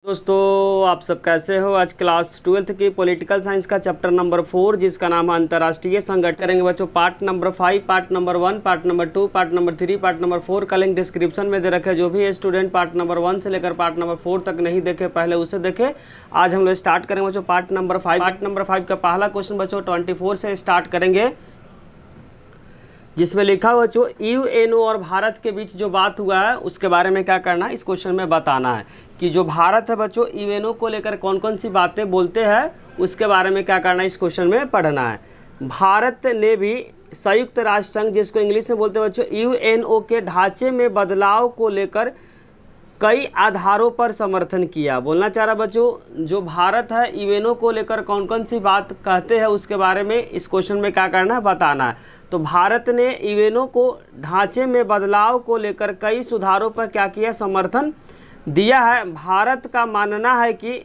दोस्तों आप सब कैसे हो। आज क्लास 12th की पॉलिटिकल साइंस का चैप्टर नंबर 4 जिसका नाम है अंतर्राष्ट्रीय संगठन करेंगे बच्चों। Part number 5, part number 1, part number 2, part number 3, part number 4 का लिंक डिस्क्रिप्शन में दे रखे। जो भी स्टूडेंट पार्ट नंबर 1 से लेकर पार्ट नंबर 4 तक नहीं देखे पहले उसे देखे। आज हम लोग स्टार्ट करेंगे बच्चों पार्ट नंबर 5। पार्ट नंबर 5 का पहला क्वेश्चन बच्चों 24 से स्टार्ट करेंगे, जिसमें लिखा हुआ जो यूएनओ और भारत के बीच जो बात हुआ है उसके बारे में क्या करना है, इस क्वेश्चन में बताना है कि जो भारत है बच्चों यूएनओ को लेकर कौन कौन सी बातें बोलते हैं उसके बारे में क्या करना है, इस क्वेश्चन में पढ़ना है। भारत ने भी संयुक्त राष्ट्र संघ, जिसको इंग्लिश में बोलते हैं बच्चों यूएनओ के ढांचे में बदलाव को लेकर कई आधारों पर समर्थन किया। बोलना चाह रहा बच्चों जो भारत है यूएनओ को लेकर कौन कौन सी बात कहते हैं उसके बारे में इस क्वेश्चन में क्या करना है, बताना है। तो भारत ने यूएनओ को ढांचे में बदलाव को लेकर कई सुधारों पर क्या किया, समर्थन दिया है। भारत का मानना है कि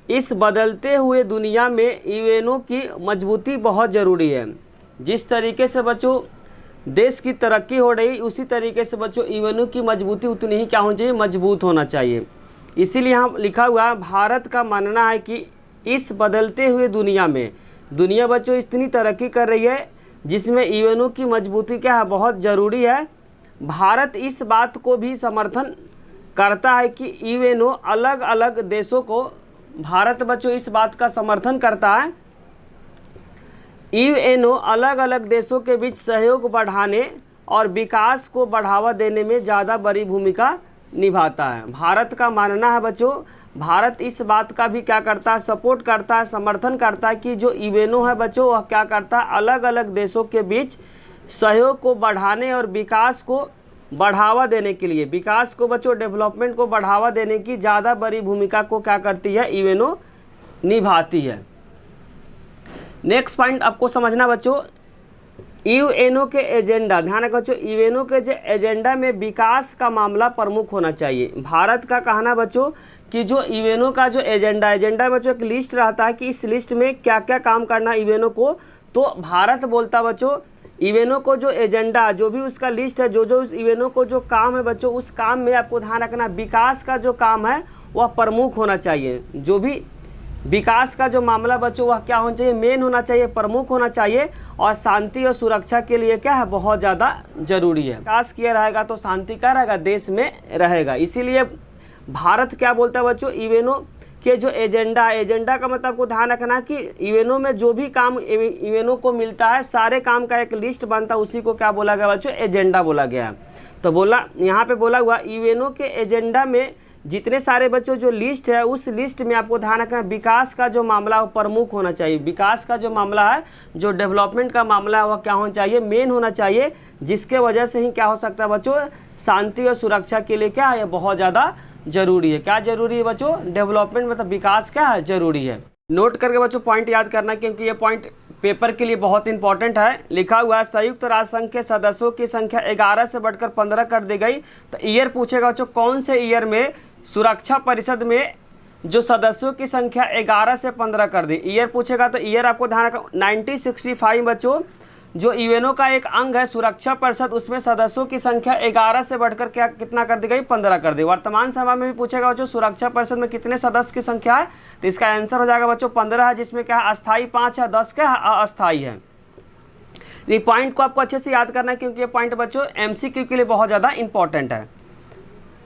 इस बदलते हुए दुनिया में यूएनओ की मजबूती बहुत ज़रूरी है। जिस तरीके से बच्चों देश की तरक्की हो रही उसी तरीके से बच्चों यूएनओ की मजबूती उतनी ही क्या होनी चाहिए, मजबूत होना चाहिए। इसीलिए यहाँ लिखा हुआ है भारत का मानना है कि इस बदलते हुए दुनिया में दुनिया बच्चों इतनी तरक्की कर रही है जिसमें यूएनओ की मजबूती क्या है, बहुत ज़रूरी है। भारत इस बात को भी समर्थन करता है कि यूएनओ अलग अलग देशों को, भारत बच्चों इस बात का समर्थन करता है यूएनओ अलग अलग देशों के बीच सहयोग बढ़ाने और विकास को बढ़ावा देने में ज़्यादा बड़ी भूमिका निभाता है। भारत का मानना है बच्चों, भारत इस बात का भी क्या करता है, सपोर्ट करता है, समर्थन करता है कि जो यूएनओ है बच्चों वह क्या करता है, अलग अलग देशों के बीच सहयोग को बढ़ाने और विकास को बढ़ावा देने के लिए, विकास को बच्चों डेवलपमेंट को बढ़ावा देने की ज़्यादा बड़ी भूमिका को क्या करती है, यूएनओ निभाती है। नेक्स्ट पॉइंट आपको समझना बच्चों, यूएनओ के एजेंडा, ध्यान रखो बच्चों यूएनओ के जो एजेंडा में विकास का मामला प्रमुख होना चाहिए। भारत का कहना बच्चों कि जो यूएनओ का जो एजेंडा बच्चों एक लिस्ट रहता है कि इस लिस्ट में क्या क्या काम करना है यूएनओ को, तो भारत बोलता बच्चों यूएनओ को जो एजेंडा, जो भी उसका लिस्ट है, जो उस यूएनओ को जो काम है बच्चों उस काम में आपको ध्यान रखना विकास का जो काम है वह प्रमुख होना चाहिए। जो भी विकास का जो मामला बच्चों वह क्या होना चाहिए, मेन होना चाहिए, प्रमुख होना चाहिए। और शांति और सुरक्षा के लिए क्या है, बहुत ज़्यादा जरूरी है। विकास किया रहेगा तो शांति क्या रहेगा, देश में रहेगा। इसीलिए भारत क्या बोलता है बच्चों, यूएनओ के जो एजेंडा का मतलब को ध्यान रखना कि यूएनओ में जो भी काम यूएनओ को मिलता है सारे काम का एक लिस्ट बनता है, उसी को क्या बोला गया बच्चों, एजेंडा बोला गया। तो बोला यहाँ पे बोला हुआ यूएनओ के एजेंडा में जितने सारे बच्चों जो लिस्ट है उस लिस्ट में आपको ध्यान रखना विकास का जो मामला वो प्रमुख होना चाहिए। विकास का जो मामला है, जो डेवलपमेंट का मामला है वह क्या होना चाहिए, मेन होना चाहिए, जिसके वजह से ही क्या हो सकता है बच्चों, शांति और सुरक्षा के लिए क्या है, बहुत ज़्यादा जरूरी है। क्या जरूरी है बच्चों, डेवलपमेंट मतलब विकास क्या है, जरूरी है। नोट करके बच्चों पॉइंट याद करना, क्योंकि ये पॉइंट पेपर के लिए बहुत इंपॉर्टेंट है। लिखा हुआ है संयुक्त राष्ट्र संघ के सदस्यों की संख्या 11 से बढ़कर 15 कर दी गई। तो ईयर पूछेगा बच्चों कौन से ईयर में सुरक्षा परिषद में जो सदस्यों की संख्या 11 से 15 कर दी। ईयर पूछेगा तो ईयर आपको ध्यान रखना 1965 बच्चों जो यूएनओ का एक अंग है सुरक्षा परिषद, उसमें सदस्यों की संख्या 11 से बढ़कर क्या कितना कर दी गई, 15 कर दी। वर्तमान समय में भी पूछेगा बच्चों सुरक्षा परिषद में कितने सदस्य की संख्या है, तो इसका आंसर हो जाएगा बच्चों 15 है, जिसमें क्या है अस्थायी 5 है, 10 क्या है अस्थायी है। ये पॉइंट को आपको अच्छे से याद करना है क्योंकि ये पॉइंट बच्चों एमसीक्यू के लिए बहुत ज़्यादा इंपॉर्टेंट है।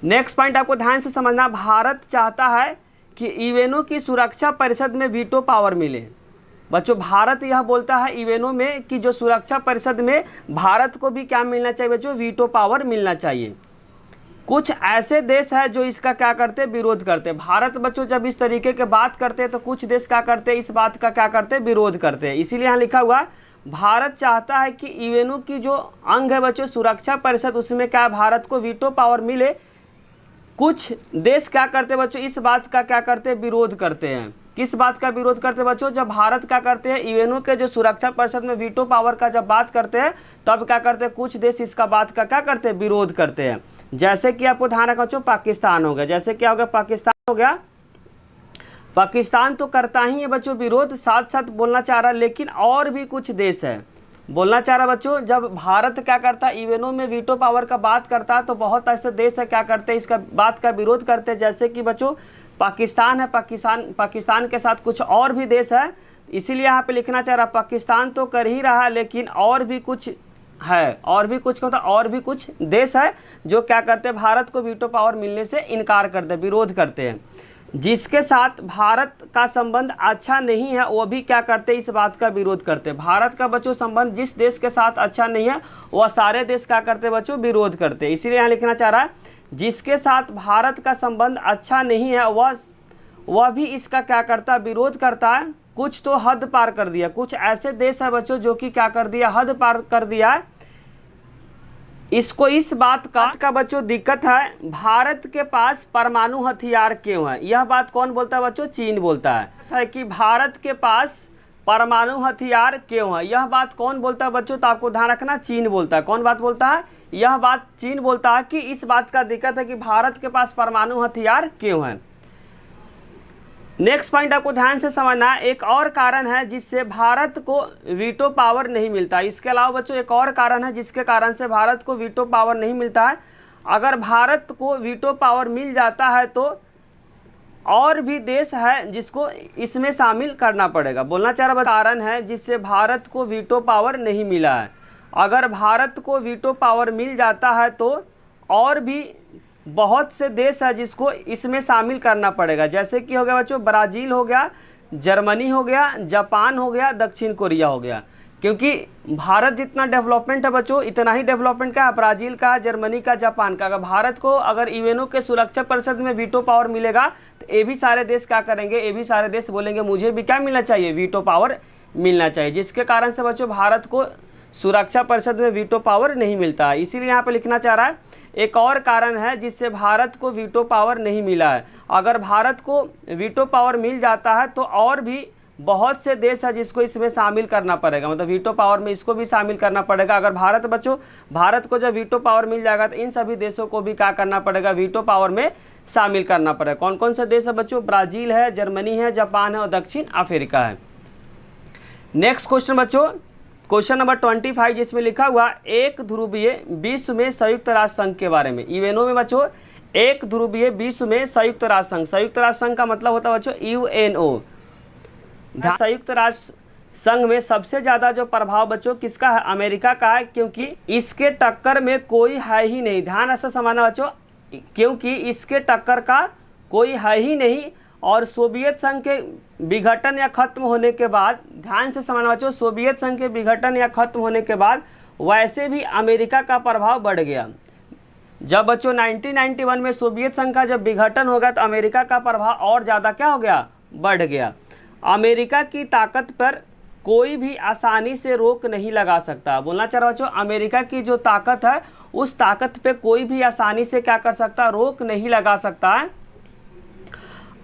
नेक्स्ट पॉइंट आपको ध्यान से समझना, भारत चाहता है कि यूएनओ की सुरक्षा परिषद में वीटो पावर मिले। बच्चों भारत यह बोलता है यूएनओ में कि जो सुरक्षा परिषद में भारत को भी क्या मिलना चाहिए बच्चों, वीटो पावर मिलना चाहिए। कुछ ऐसे देश है जो इसका क्या करते, विरोध करते। भारत बच्चों जब इस तरीके के बात करते हैं तो कुछ देश क्या करते, इस बात का क्या करते, विरोध करते हैं। इसीलिए यहाँ लिखा हुआ भारत चाहता है कि यूएनओ की जो अंग है बच्चों सुरक्षा परिषद उसमें क्या भारत को वीटो पावर मिले। कुछ देश क्या करते हैं बच्चों, इस बात का क्या करते हैं, विरोध करते हैं। किस बात का विरोध करते हैं बच्चों, जब भारत क्या करते हैं यूएनओ के जो सुरक्षा परिषद में वीटो पावर का जब बात करते हैं तब क्या करते हैं, कुछ देश इसका बात का क्या करते हैं, विरोध करते हैं। जैसे कि आपको ध्यान रखना बच्चों पाकिस्तान हो गया, जैसे क्या हो गया, पाकिस्तान हो गया। पाकिस्तान तो करता ही है बच्चों विरोध, साथ साथ बोलना चाह रहा है, लेकिन और भी कुछ देश है बोलना चाह रहा बच्चों, जब भारत क्या करता है यूएनओ में वीटो पावर का बात करता है तो बहुत ऐसे देश है क्या करते हैं इसका बात का विरोध करते हैं। जैसे कि बच्चों पाकिस्तान है, पाकिस्तान के साथ कुछ और भी देश है, इसीलिए यहाँ पे लिखना चाह रहा पाकिस्तान तो कर ही रहा है, लेकिन और भी कुछ है, और भी कुछ होता, और भी कुछ देश है जो क्या करते हैं, भारत को वीटो पावर मिलने से इनकार करते हैं, विरोध करते हैं। जिसके साथ भारत का संबंध अच्छा नहीं है वो भी क्या करते हैं, इस बात का विरोध करते हैं। भारत का बच्चों संबंध जिस देश के साथ अच्छा नहीं है वह सारे देश क्या करते हैं बच्चों, विरोध करते हैं। इसीलिए यहाँ लिखना चाह रहा है जिसके साथ भारत का संबंध अच्छा नहीं है वह भी इसका क्या करता है, विरोध करता है। कुछ तो हद पार कर दिया, कुछ ऐसे देश है बच्चों जो कि क्या कर दिया, हद पार कर दिया है। इसको इस बात का बच्चों दिक्कत है, भारत के पास परमाणु हथियार क्यों है। यह बात कौन बोलता है बच्चों, चीन बोलता है कि भारत के पास परमाणु हथियार क्यों है। यह बात कौन बोलता है बच्चों, तो आपको ध्यान रखना, चीन बोलता है। कौन बात बोलता है, यह बात चीन बोलता है कि इस बात का दिक्कत है कि भारत के पास परमाणु हथियार क्यों है। नेक्स्ट पॉइंट आपको ध्यान से समझना है, एक और कारण है जिससे भारत को वीटो पावर नहीं मिलता। इसके अलावा बच्चों एक और कारण है जिसके कारण से भारत को वीटो पावर नहीं मिलता है। अगर भारत को वीटो पावर मिल जाता है तो और भी देश है जिसको इसमें शामिल करना पड़ेगा। बोलना चाह रहा कारण है जिससे भारत को वीटो पावर नहीं मिला है। अगर भारत को वीटो पावर मिल जाता है तो और भी बहुत से देश है जिसको इसमें शामिल करना पड़ेगा। जैसे कि हो गया बच्चों ब्राज़ील हो गया, जर्मनी हो गया, जापान हो गया, दक्षिण कोरिया हो गया। क्योंकि भारत जितना डेवलपमेंट है बच्चों इतना ही डेवलपमेंट का है ब्राज़ील का, जर्मनी का, जापान का। अगर भारत को अगर यूएनओ के सुरक्षा परिषद में वीटो पावर मिलेगा तो ये भी सारे देश क्या करेंगे, ये भी सारे देश बोलेंगे मुझे भी क्या मिलना चाहिए, वीटो पावर मिलना चाहिए। जिसके कारण से बच्चों भारत को सुरक्षा परिषद में वीटो पावर नहीं मिलता है। इसीलिए यहाँ पर लिखना चाह रहा है एक और कारण है जिससे भारत को वीटो पावर नहीं मिला है। अगर भारत को वीटो पावर मिल जाता है तो और भी बहुत से देश है जिसको इसमें शामिल करना पड़ेगा, मतलब वीटो पावर में इसको भी शामिल करना पड़ेगा। अगर भारत को जब वीटो पावर मिल जाएगा तो इन सभी देशों को भी क्या करना पड़ेगा, वीटो पावर में शामिल करना पड़ेगा। कौन कौन से देश है बच्चों, ब्राज़ील है, जर्मनी है, जापान है और दक्षिण अफ्रीका है। नेक्स्ट क्वेश्चन बच्चों, क्वेश्चन नंबर 25 जिसमें लिखा हुआ एक ध्रुवीय विश्व में संयुक्त राष्ट्र संघ के बारे में। यूएनओ में बच्चों एक ध्रुवीय विश्व में संयुक्त राष्ट्र संघ, संयुक्त राष्ट्र संघ का मतलब होता है बच्चों यूएनओ। संयुक्त राष्ट्र संघ में सबसे ज़्यादा जो प्रभाव बच्चों किसका है, अमेरिका का है, क्योंकि इसके टक्कर में कोई है ही नहीं। ध्यान ऐसा समझना बच्चों, क्योंकि इसके टक्कर का कोई है ही नहीं। और सोवियत संघ के विघटन या खत्म होने के बाद, ध्यान से समझना बच्चों, सोवियत संघ के विघटन या खत्म होने के बाद वैसे भी अमेरिका का प्रभाव बढ़ गया। जब बच्चों 1991 में सोवियत संघ का जब विघटन हो गया तो अमेरिका का प्रभाव और ज़्यादा क्या हो गया, बढ़ गया। अमेरिका की ताकत पर कोई भी आसानी से रोक नहीं लगा सकता। बोलना चाह रहा बच्चों, अमेरिका की जो ताकत है उस ताकत पे कोई भी आसानी से क्या कर सकता, रोक नहीं लगा सकता है।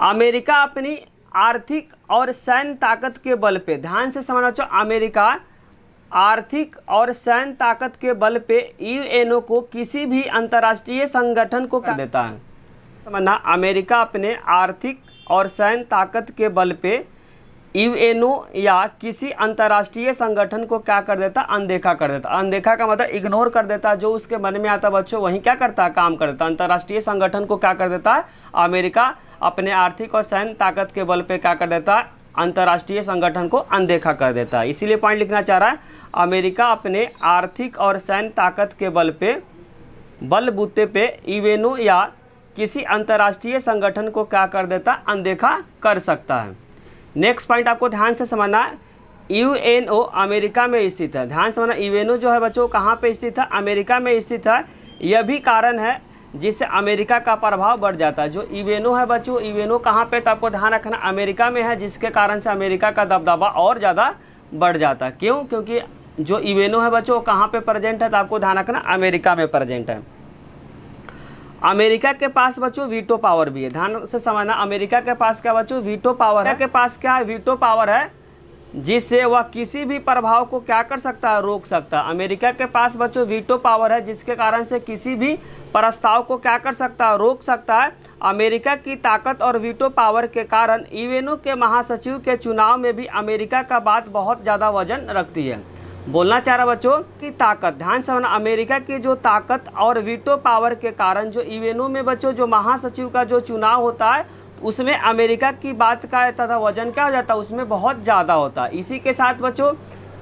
अमेरिका अपनी आर्थिक और सैन्य ताकत के बल पे, ध्यान से समझना बच्चों, अमेरिका आर्थिक और सैन्य ताकत के बल पे यूएनओ को किसी भी अंतर्राष्ट्रीय संगठन को कर देता है। समझना, अमेरिका अपने आर्थिक और सैन्य ताकत के बल पे यूएनओ या किसी अंतर्राष्ट्रीय संगठन को क्या कर देता, अनदेखा कर देता। अनदेखा का मतलब इग्नोर कर देता, जो उसके मन में आता बच्चों वहीं क्या करता, काम कर देता। अंतर्राष्ट्रीय संगठन को क्या कर देता है, अमेरिका अपने आर्थिक और सैन्य ताकत के बल पे क्या कर देता है, अंतर्राष्ट्रीय संगठन को अनदेखा कर देता है। इसीलिए पॉइंट लिखना चाह रहा है, अमेरिका अपने आर्थिक और सैन्य ताकत के बल पे, बलबूते पे यूएनओ या किसी अंतर्राष्ट्रीय संगठन को क्या कर देता, अनदेखा कर सकता है। नेक्स्ट पॉइंट आपको ध्यान से समझना है, यूएनओ अमेरिका में स्थित है। ध्यान से समझना, यूएनओ जो है बच्चों कहाँ पे स्थित है, अमेरिका में स्थित है। यह भी कारण है जिससे अमेरिका का प्रभाव बढ़ जाता है। जो यूएनओ है बच्चों, यूएनओ कहाँ पे, तो आपको ध्यान रखना अमेरिका में है, जिसके कारण से अमेरिका का दबदबा और ज़्यादा बढ़ जाता है। क्यों, क्योंकि जो यूएनओ है बच्चों कहाँ पे प्रेजेंट है, तो आपको ध्यान रखना अमेरिका में प्रेजेंट है। अमेरिका के पास बच्चों वीटो पावर भी है। ध्यान से समझना, अमेरिका के पास क्या बच्चों, वीटो पावर है। के पास क्या है, वीटो पावर है, जिससे वह किसी भी प्रभाव को क्या कर सकता है, रोक सकता है। अमेरिका के पास बच्चों वीटो पावर है, जिसके कारण से किसी भी प्रस्ताव को क्या कर सकता है, रोक सकता है। अमेरिका की ताकत और वीटो पावर के कारण यूएनओ के महासचिव के चुनाव में भी अमेरिका का बात बहुत ज़्यादा वजन रखती है। बोलना चाह रहा बच्चों की ताकत, ध्यान से समझना, अमेरिका की जो ताकत और वीटो पावर के कारण जो यूएनओ में बच्चों जो महासचिव का जो चुनाव होता है उसमें अमेरिका की बात का तथा वजन क्या हो जाता है, उसमें बहुत ज़्यादा होता है। इसी के साथ बच्चों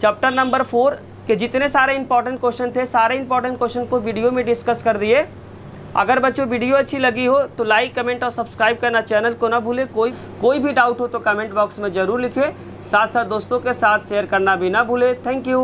चैप्टर नंबर 4 के जितने सारे इंपॉर्टेंट क्वेश्चन थे, सारे इंपॉर्टेंट क्वेश्चन को वीडियो में डिस्कस कर दिए। अगर बच्चों वीडियो अच्छी लगी हो तो लाइक, कमेंट और सब्सक्राइब करना चैनल को ना भूलें। कोई भी डाउट हो तो कमेंट बॉक्स में ज़रूर लिखें। साथ साथ दोस्तों के साथ शेयर करना भी ना भूलें। Thank you.